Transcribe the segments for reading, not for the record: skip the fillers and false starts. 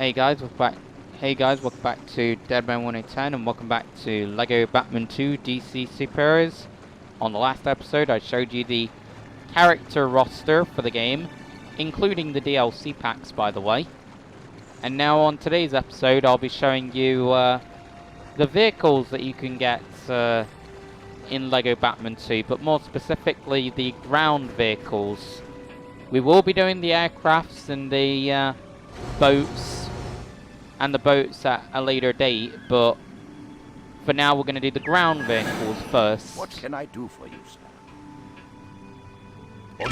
Hey guys, welcome back. Hey guys, welcome back to Deadman 110 and welcome back to Lego Batman 2 DC Superheroes. On the last episode, I showed you the character roster for the game, including the DLC packs, by the way. And now on today's episode, I'll be showing you the vehicles that you can get in Lego Batman 2, but more specifically the ground vehicles. We will be doing the aircrafts and the boats at a later date, but for now we're going to do the ground vehicles first. What can I do for you, sir?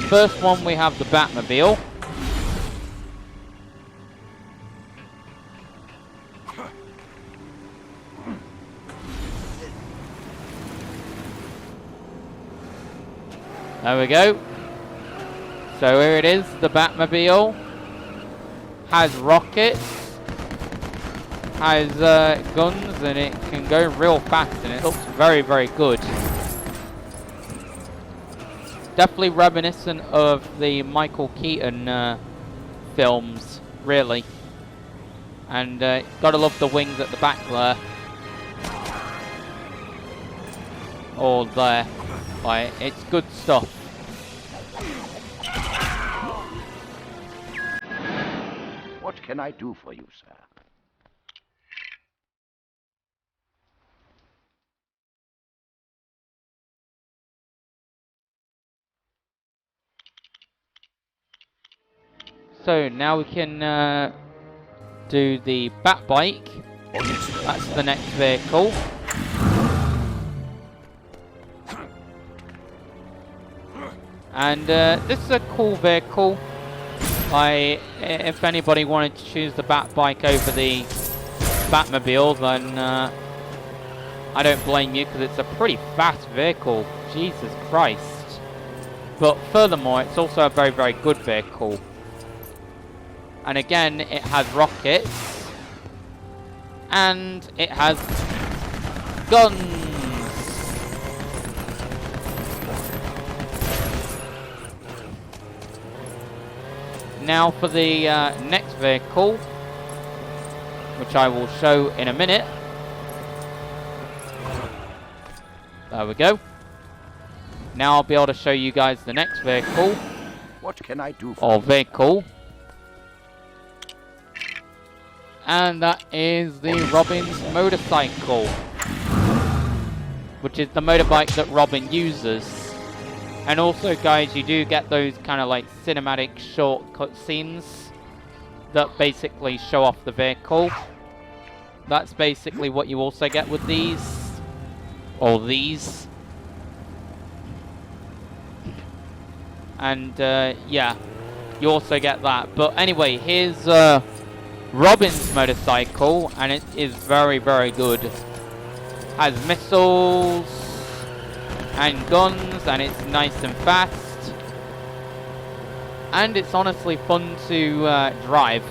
First one, we have the Batmobile. There we go. So here it is, the Batmobile. Has rockets, has guns, and it can go real fast, and it looks very, very good. Definitely reminiscent of the Michael Keaton films, really. And gotta love the wings at the back there. All there. Like, it's good stuff. What can I do for you, sir? So now we can do the Batbike. That's the next vehicle. And this is a cool vehicle. If anybody wanted to choose the Batbike over the Batmobile, then I don't blame you, because it's a pretty fast vehicle. Jesus Christ. But furthermore, it's also a very, very good vehicle. And again, it has rockets. And it has guns. Now for the next vehicle, which I will show in a minute. There we go. Now I'll be able to show you guys the next vehicle. What can I do for or vehicle? And that is the Robin's motorcycle, which is the motorbike that Robin uses. And also, guys, you do get those kind of like cinematic short cutscenes that basically show off the vehicle. That's basically what you also get with these. Or these. And, yeah, you also get that. But anyway, here's Robin's motorcycle, and it is very, very good. Has missiles and guns, and it's nice and fast, and it's honestly fun to drive.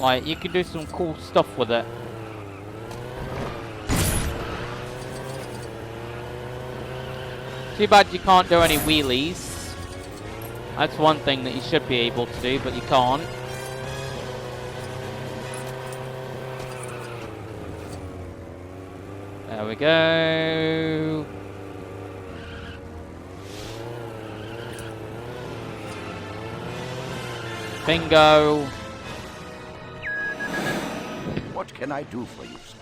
Like, you can do some cool stuff with it. Too bad you can't do any wheelies. That's one thing that you should be able to do, but you can't. There we go. Bingo. What can I do for you, sir?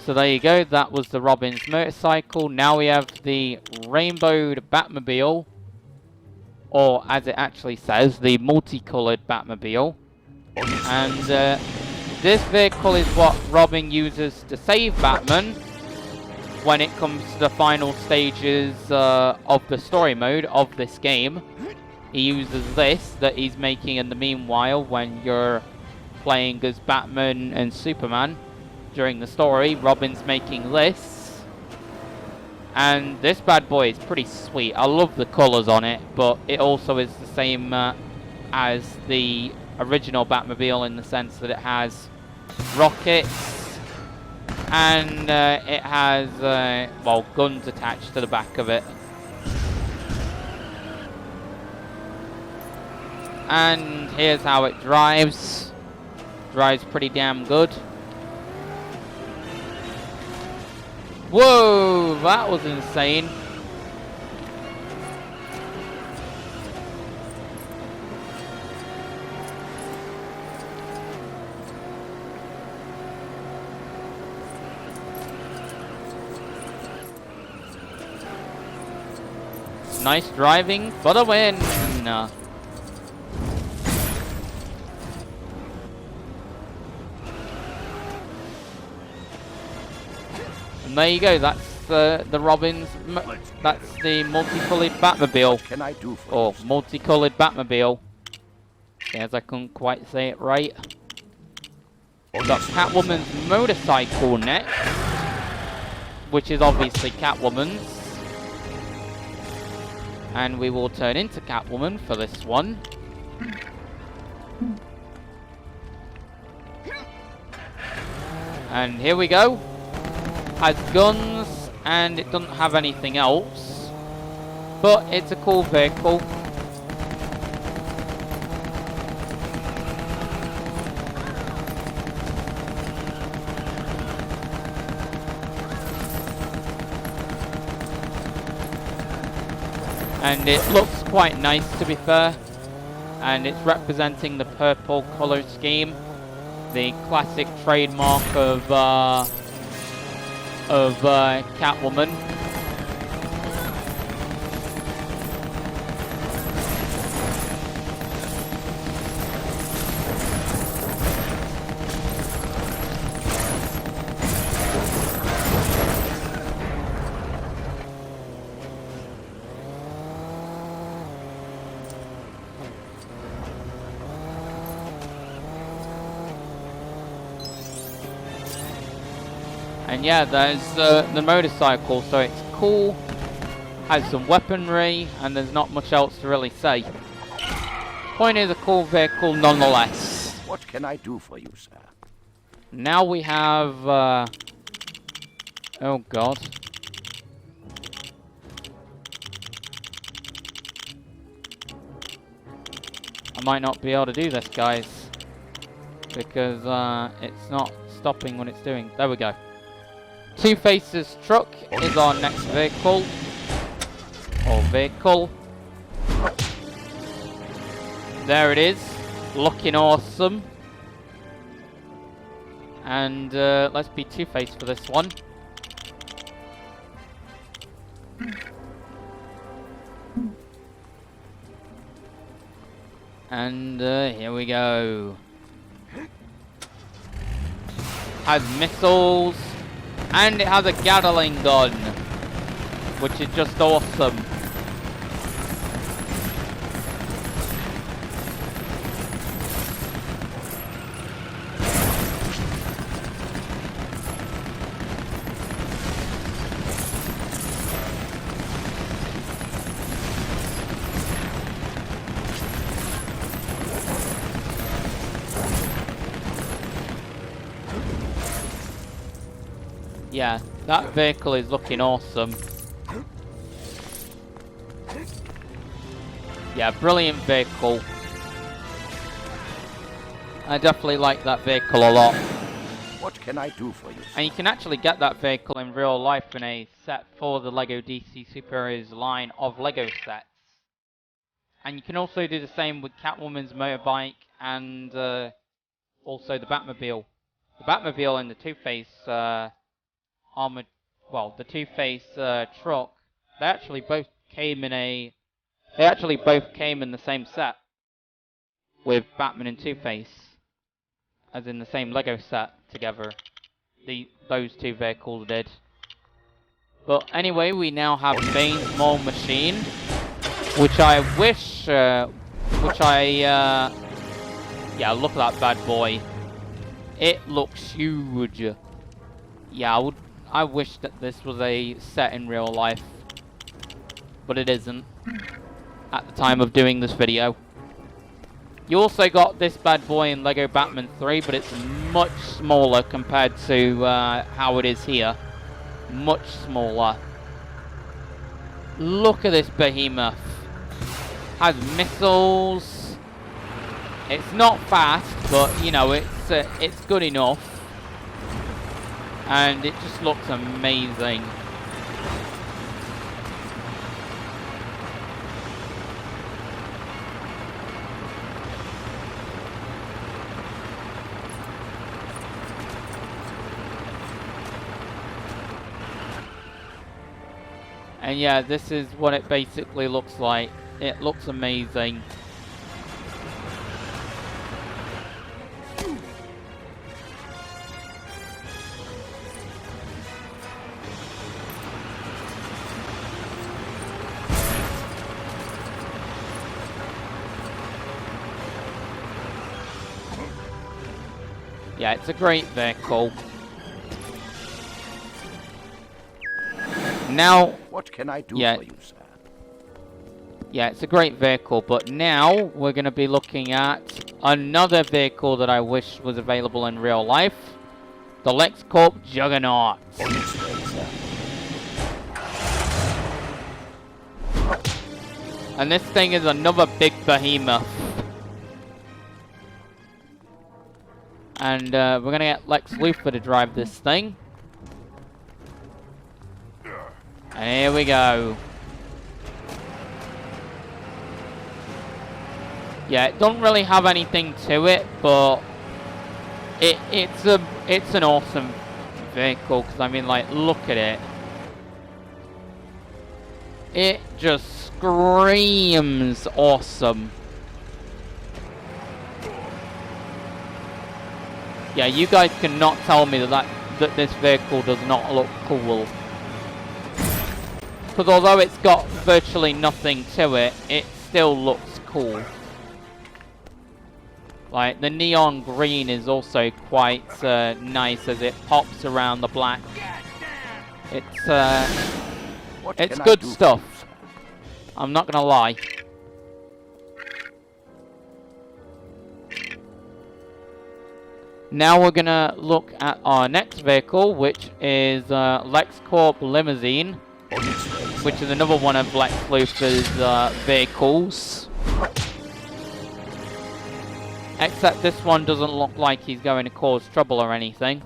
So there you go. That was the Robin's motorcycle. Now we have the rainbowed Batmobile. Or, as it actually says, the multicolored Batmobile. And this vehicle is what Robin uses to save Batman when it comes to the final stages of the story mode of this game. He uses this that he's making in the meanwhile when you're playing as Batman and Superman during the story. Robin's making this. And this bad boy is pretty sweet. I love the colours on it, but it also is the same as the original Batmobile in the sense that it has rockets. And it has, well, guns attached to the back of it. And here's how it drives. Drives pretty damn good. Whoa, that was insane. Nice driving for the win. And there you go. That's the Robin's. That's the multicolored Batmobile. What can I do for you, Or sir? multicolored Batmobile. Yes, I couldn't quite say it right. We've got Catwoman's motorcycle next, which is obviously Catwoman's. And we will turn into Catwoman for this one. And here we go. Has guns, and it doesn't have anything else. But it's a cool vehicle. And it looks quite nice, to be fair. And it's representing the purple color scheme, the classic trademark of Catwoman. And yeah, there's the motorcycle, so it's cool, has some weaponry, and there's not much else to really say. Point is a cool vehicle nonetheless. What can I do for you, sir? Now we have, oh god. I might not be able to do this, guys, because it's not stopping what it's doing. There we go. Two-Face's truck is our next vehicle. Or vehicle. There it is. Looking awesome. And let's be Two-Face for this one. And here we go. Has missiles. And it has a Gatling gun, which is just awesome. Yeah, that vehicle is looking awesome. Yeah, brilliant vehicle. I definitely like that vehicle a lot. What can I do for you, sir? And you can actually get that vehicle in real life in a set for the LEGO DC Superheroes line of LEGO sets. And you can also do the same with Catwoman's motorbike and also the Batmobile. The Batmobile and the Two-Face armored, well, the Two-Face truck, they actually both came in the same set with Batman and Two-Face, as in the same Lego set together. Those two vehicles did. But anyway, we now have Bane's Mole Machine, which I wish, yeah, look at that bad boy. It looks huge. Yeah, I wish that this was a set in real life, but it isn't at the time of doing this video. You also got this bad boy in LEGO Batman 3, but it's much smaller compared to how it is here. Much smaller. Look at this behemoth. Has missiles, It's not fast, but you know, it's good enough, and it just looks amazing. And yeah, this is what it basically looks like. It looks amazing. Yeah, it's a great vehicle. Now, what can I do for you, sir? Yeah, it's a great vehicle, but now we're going to be looking at another vehicle that I wish was available in real life. The LexCorp Juggernaut. And this thing is another big behemoth. And we're going to get Lex Luthor to drive this thing. And here we go. Yeah, it don't really have anything to it, but it's an awesome vehicle, because I mean, like, look at it. It just screams awesome. Yeah, you guys cannot tell me that this vehicle does not look cool. Because although it's got virtually nothing to it, it still looks cool. Like, the neon green is also quite nice as it pops around the black. It's good stuff. I'm not gonna lie. Now we're gonna look at our next vehicle, which is LexCorp Limousine, which is another one of Lex Luthor's vehicles. Except this one doesn't look like he's going to cause trouble or anything.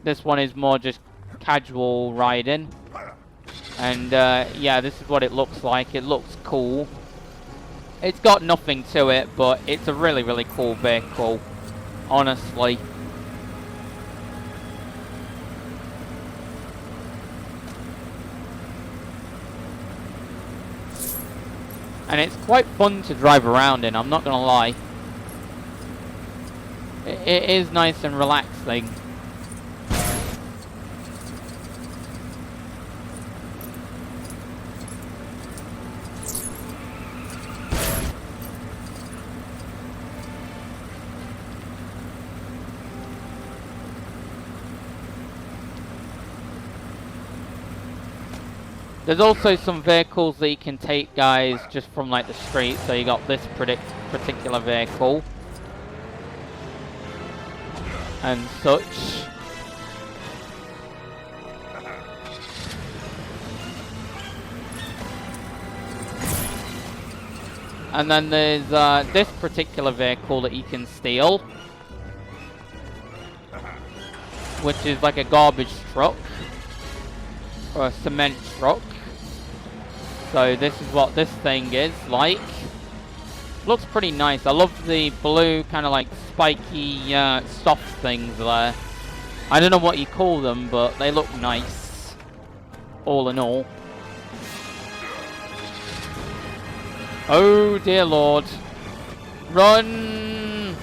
This one is more just casual riding. And yeah, this is what it looks like. It looks cool. It's got nothing to it, but it's a really, really cool vehicle. Honestly. And it's quite fun to drive around in, I'm not gonna lie. It is nice and relaxing. There's also some vehicles that you can take, guys, just from like the street. So you got this particular vehicle and such. And then there's this particular vehicle that you can steal, which is like a garbage truck or a cement truck. So this is what this thing is like. Looks pretty nice. I love the blue kind of like spiky soft things there. I don't know what you call them, but they look nice all in all. Oh dear Lord. Run!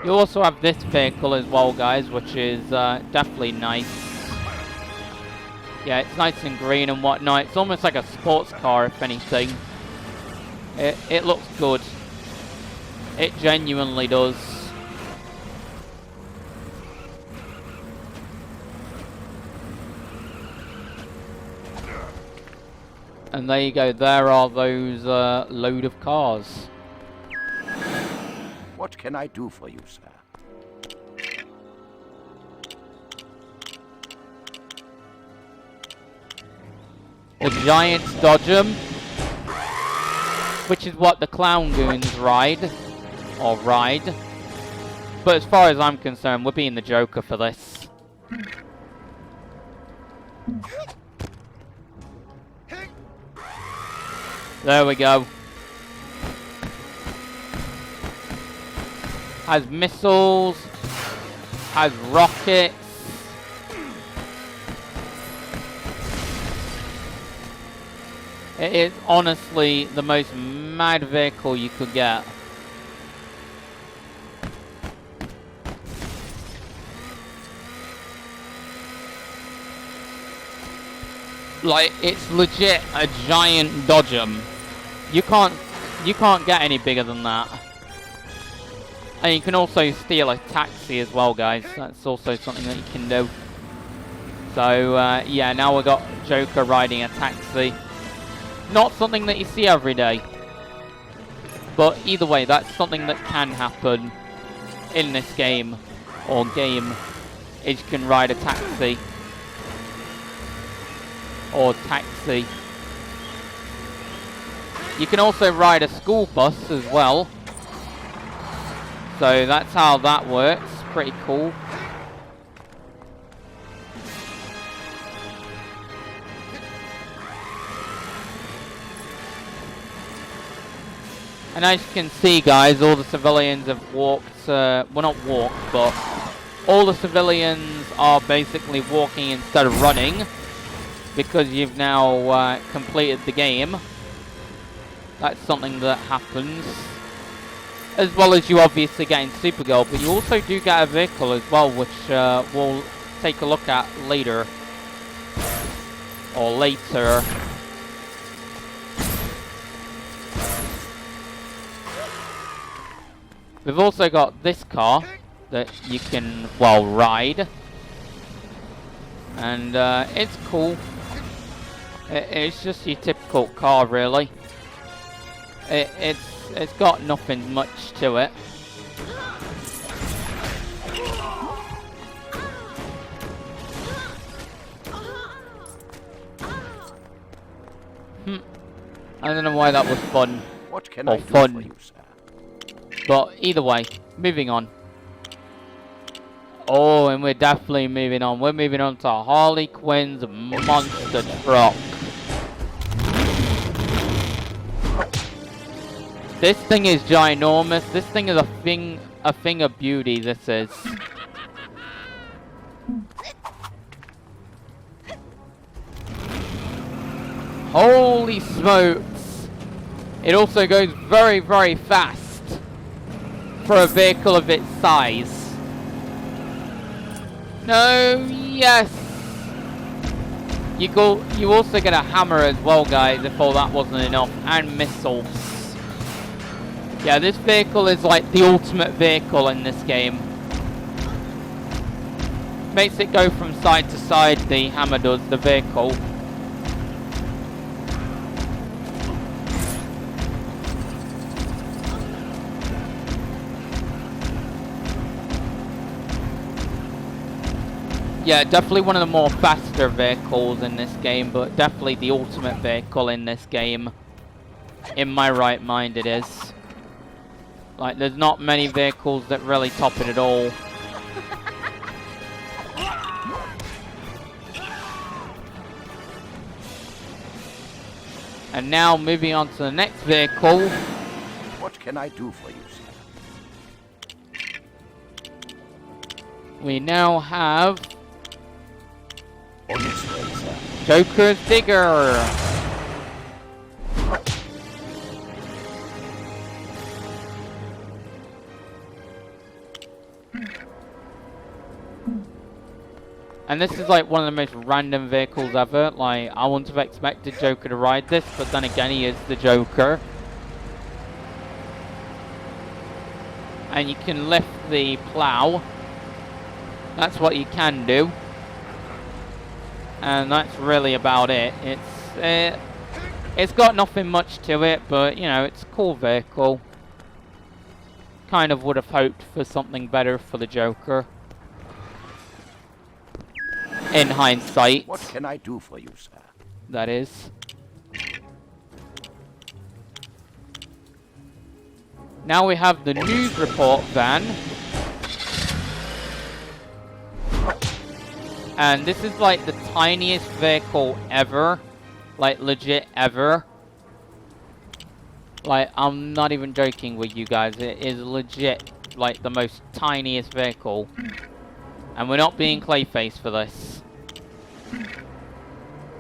You also have this vehicle as well, guys, which is definitely nice. Yeah, it's nice and green and whatnot. It's almost like a sports car, if anything. It looks good. It genuinely does. And there you go. There are those load of cars. What can I do for you, sir? The Giants dodge 'em, which is what the Clown Goons ride. Or ride. But as far as I'm concerned, we're being the Joker for this. There we go. Has missiles. Has rockets. It is honestly the most mad vehicle you could get. Like, it's legit a giant dodgem. You can't get any bigger than that. And you can also steal a taxi as well, guys. That's also something that you can do. So, yeah, now we've got Joker riding a taxi. Not something that you see every day. But either way, that's something that can happen in this game. Or game. Is you can ride a taxi. Or taxi. You can also ride a school bus as well. So that's how that works. Pretty cool. And as you can see, guys, all the civilians have walked, well, not walked, but all the civilians are basically walking instead of running, because you've now completed the game. That's something that happens. As well as you obviously getting Supergirl, but you also do get a vehicle as well, which we'll take a look at later. Or later. We've also got this car that you can, well, ride. And it's cool. It's just your typical car, really. It's got nothing much to it. I don't know why that was fun. What can I do for you, sir? But either way, moving on. Oh, and we're definitely moving on. We're moving on to Harley Quinn's monster truck. This thing is ginormous. This thing is a thing of beauty, this is. Holy smokes. It also goes very, very fast for a vehicle of its size. No, yes. You also get a hammer as well, guys, if all that wasn't enough, and missiles. Yeah, this vehicle is like the ultimate vehicle in this game. Makes it go from side to side, the hammer does, the vehicle. Yeah, definitely one of the more faster vehicles in this game, but definitely the ultimate vehicle in this game. In my right mind, it is. Like, there's not many vehicles that really top it at all. And now, moving on to the next vehicle. What can I do for you, sir? We now have On its way, sir. Joker's Digger. And this is like one of the most random vehicles ever. Like, I wouldn't have expected Joker to ride this, but then again, he is the Joker. And you can lift the plow. That's what you can do. And that's really about it. It's got nothing much to it, but, you know, it's a cool vehicle. Kind of would have hoped for something better for the Joker. In hindsight. What can I do for you, sir? That is. Now we have the news report van. And this is like the tiniest vehicle ever. Like legit ever. Like, I'm not even joking with you guys. It is legit like the most tiniest vehicle. And we're not being Clayface for this.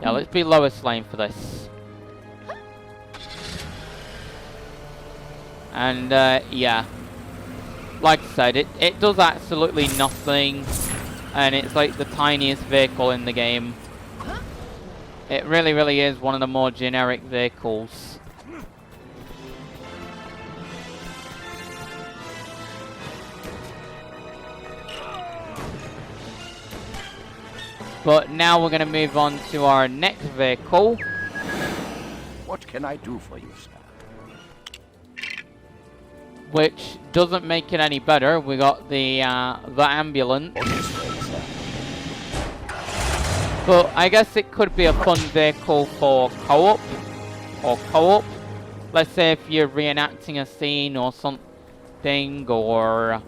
Yeah, let's be Lois Lane for this. And, yeah. Like I said, it does absolutely nothing. And it's like the tiniest vehicle in the game. It really, really is one of the more generic vehicles. But now we're going to move on to our next vehicle. What can I do for you, sir? Which doesn't make it any better. We got the ambulance. But I guess it could be a fun vehicle for co-op. Or co-op. Let's say if you're reenacting a scene or something. Or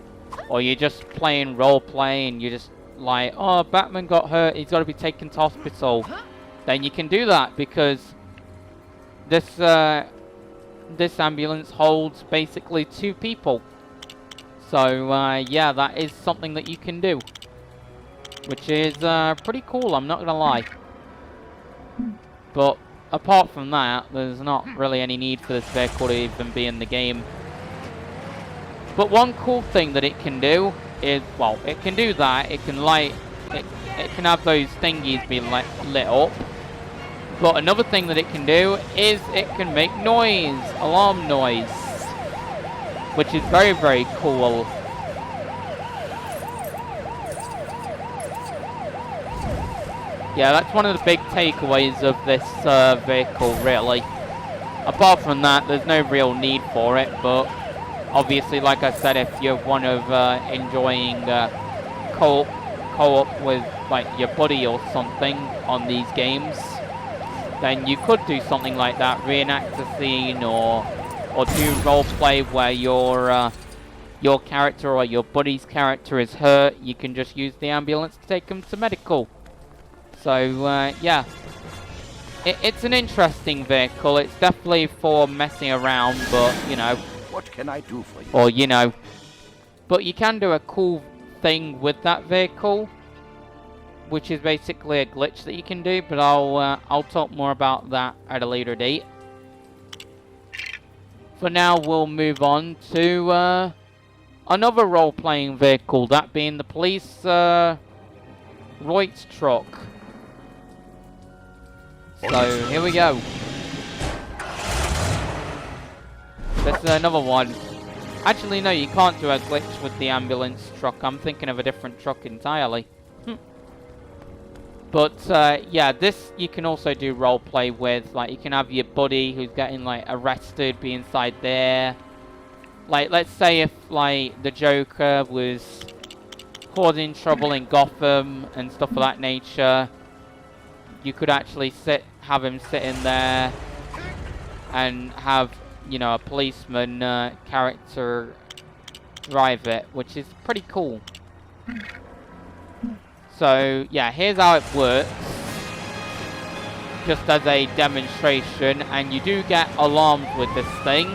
you're just playing roleplay and you're just like, oh, Batman got hurt, he's got to be taken to hospital. Then you can do that because this ambulance holds basically 2 people. So yeah, that is something that you can do, which is pretty cool, I'm not gonna lie. But apart from that, there's not really any need for this vehicle to even be in the game. But one cool thing that it can do is, well, it can do that. It can light, it can have those thingies be lit up. But another thing that it can do is it can make noise, alarm noise, which is very, very cool. Yeah, that's one of the big takeaways of this vehicle, really. Apart from that, there's no real need for it, but obviously, like I said, if you're one of enjoying co-op with like your buddy or something on these games, then you could do something like that, reenact a scene or do roleplay where your character or your buddy's character is hurt. You can just use the ambulance to take them to medical. So yeah, it's an interesting vehicle. It's definitely for messing around, but you know. What can I do for you? Or, you know, but you can do a cool thing with that vehicle, which is basically a glitch that you can do, but I'll talk more about that at a later date. For now, we'll move on to another role-playing vehicle, that being the police Riot truck. So, here we go. This is another one. Actually, no, you can't do a glitch with the ambulance truck. I'm thinking of a different truck entirely. But, yeah, this you can also do roleplay with. Like, you can have your buddy who's getting, like, arrested be inside there. Like, let's say if, like, the Joker was causing trouble in Gotham and stuff of that nature, you could actually have him sit in there and have, you know, a policeman character drive it, which is pretty cool. So, yeah, here's how it works. Just as a demonstration, and you do get alarms with this thing.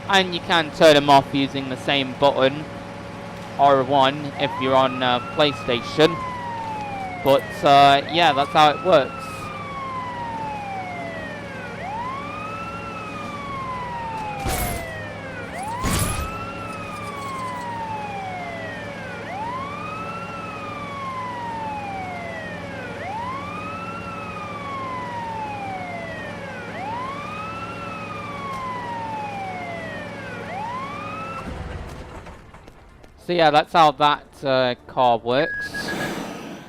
And you can turn them off using the same button, R1, if you're on PlayStation. But, yeah, that's how it works. So yeah, that's how that car works.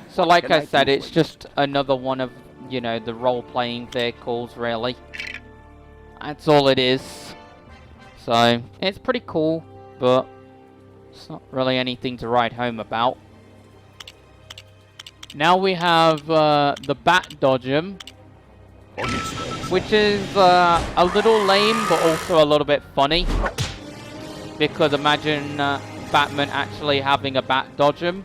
So like I said, it's just another one of, you know, the role-playing vehicles, really. That's all it is. So, it's pretty cool, but it's not really anything to write home about. Now we have the Bat Dodgem. which is a little lame, but also a little bit funny. Because imagine Batman actually having a bat dodge him.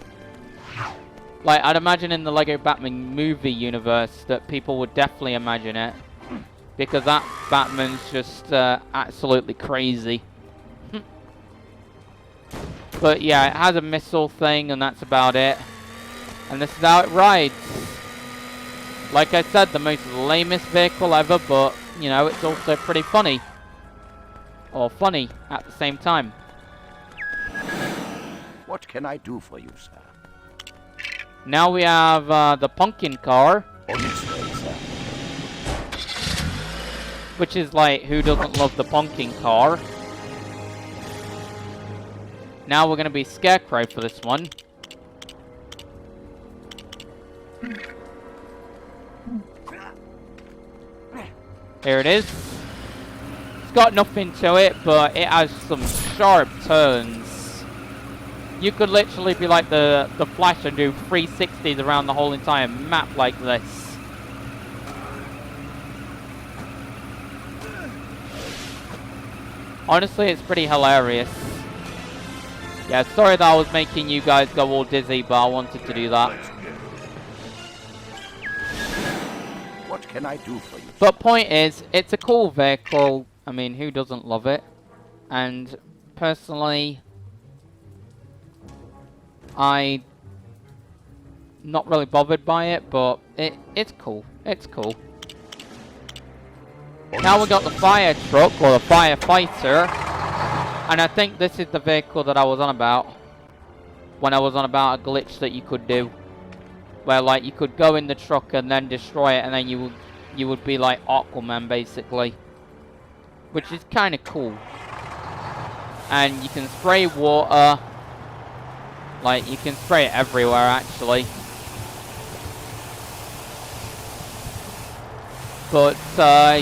Like, I'd imagine in the Lego Batman movie universe that people would definitely imagine it. Because that Batman's just absolutely crazy. But yeah, it has a missile thing and that's about it. And this is how it rides. Like I said, the most lamest vehicle ever, but, you know, it's also pretty funny. Or funny at the same time. What can I do for you, sir? Now we have the pumpkin car. On its way, sir. Which is like, who doesn't love the pumpkin car? Now we're going to be Scarecrow for this one. Here it is. It's got nothing to it, but it has some sharp turns. You could literally be like the Flash and do 360s around the whole entire map like this. Honestly, it's pretty hilarious. Yeah, sorry that I was making you guys go all dizzy, but I wanted to do that. What can I do for you? But point is, it's a cool vehicle. I mean, who doesn't love it? And personally, I'm not really bothered by it, but it's cool. It's cool. Now we got the fire truck, or the firefighter. And I think this is the vehicle that I was on about. When I was on about a glitch that you could do. Where like you could go in the truck and then destroy it and then you would be like Aquaman basically. Which is kind of cool. And you can spray water. Like you can spray it everywhere actually. But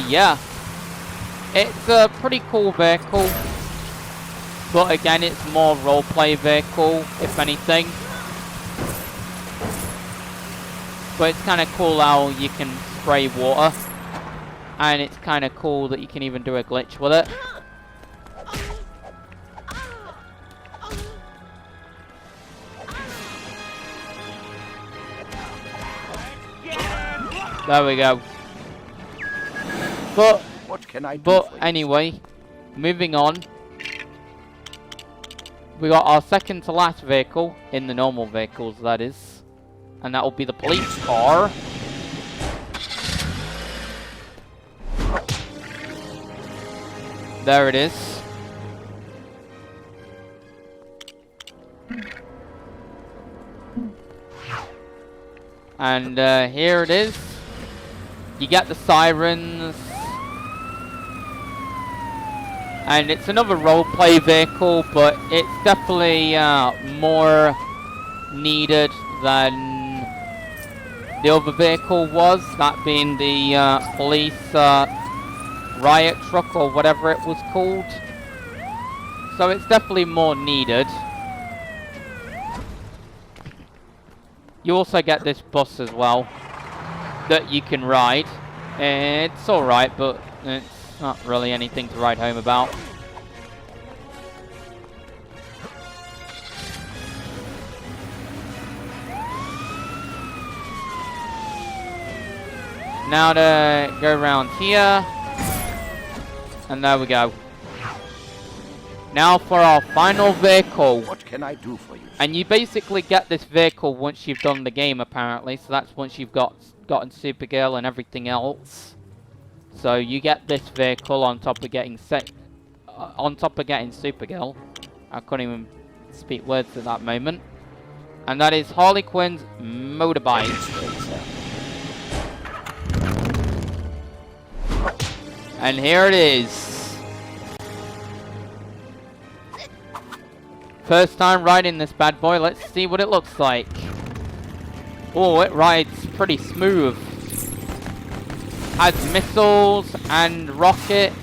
yeah. It's a pretty cool vehicle. But again, it's more roleplay vehicle, if anything. But it's kind of cool how you can spray water. And it's kind of cool that you can even do a glitch with it. There we go. But, what can I do for you? Anyway, moving on. We got our second to last vehicle, in the normal vehicles that is. And that will be the police car. There it is. And here it is. You get the sirens. And it's another roleplay vehicle, but it's definitely more needed than the other vehicle was, that being the police Riot truck or whatever it was called. So it's definitely more needed. You also get this bus as well that you can ride. It's alright, but it's not really anything to write home about. Now to go around here. And there we go. Now for our final vehicle. What can I do for you? And you basically get this vehicle once you've done the game apparently. So that's once you've gotten Supergirl and everything else. So you get this vehicle on top of getting Supergirl. I couldn't even speak words at that moment. And that is Harley Quinn's motorbike. And here it is. First time riding this bad boy. Let's see what it looks like. Oh, it rides pretty smooth. Has missiles and rockets.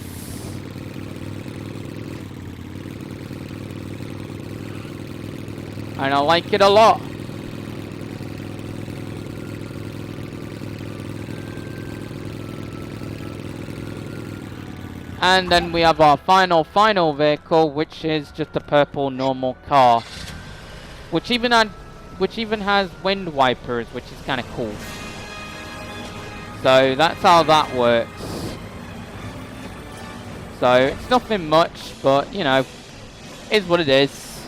And I like it a lot. And then we have our final vehicle, which is just a purple normal car, which even has wind wipers, which is kind of cool. So that's how that works. So it's nothing much, but you know, is what it is.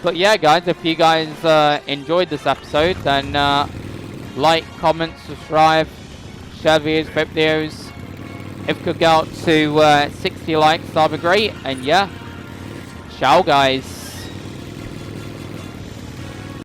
But yeah, guys, if you guys enjoyed this episode, then like, comment, subscribe, share videos. If we could get out to 60 likes, that'd be great. And yeah, ciao, guys.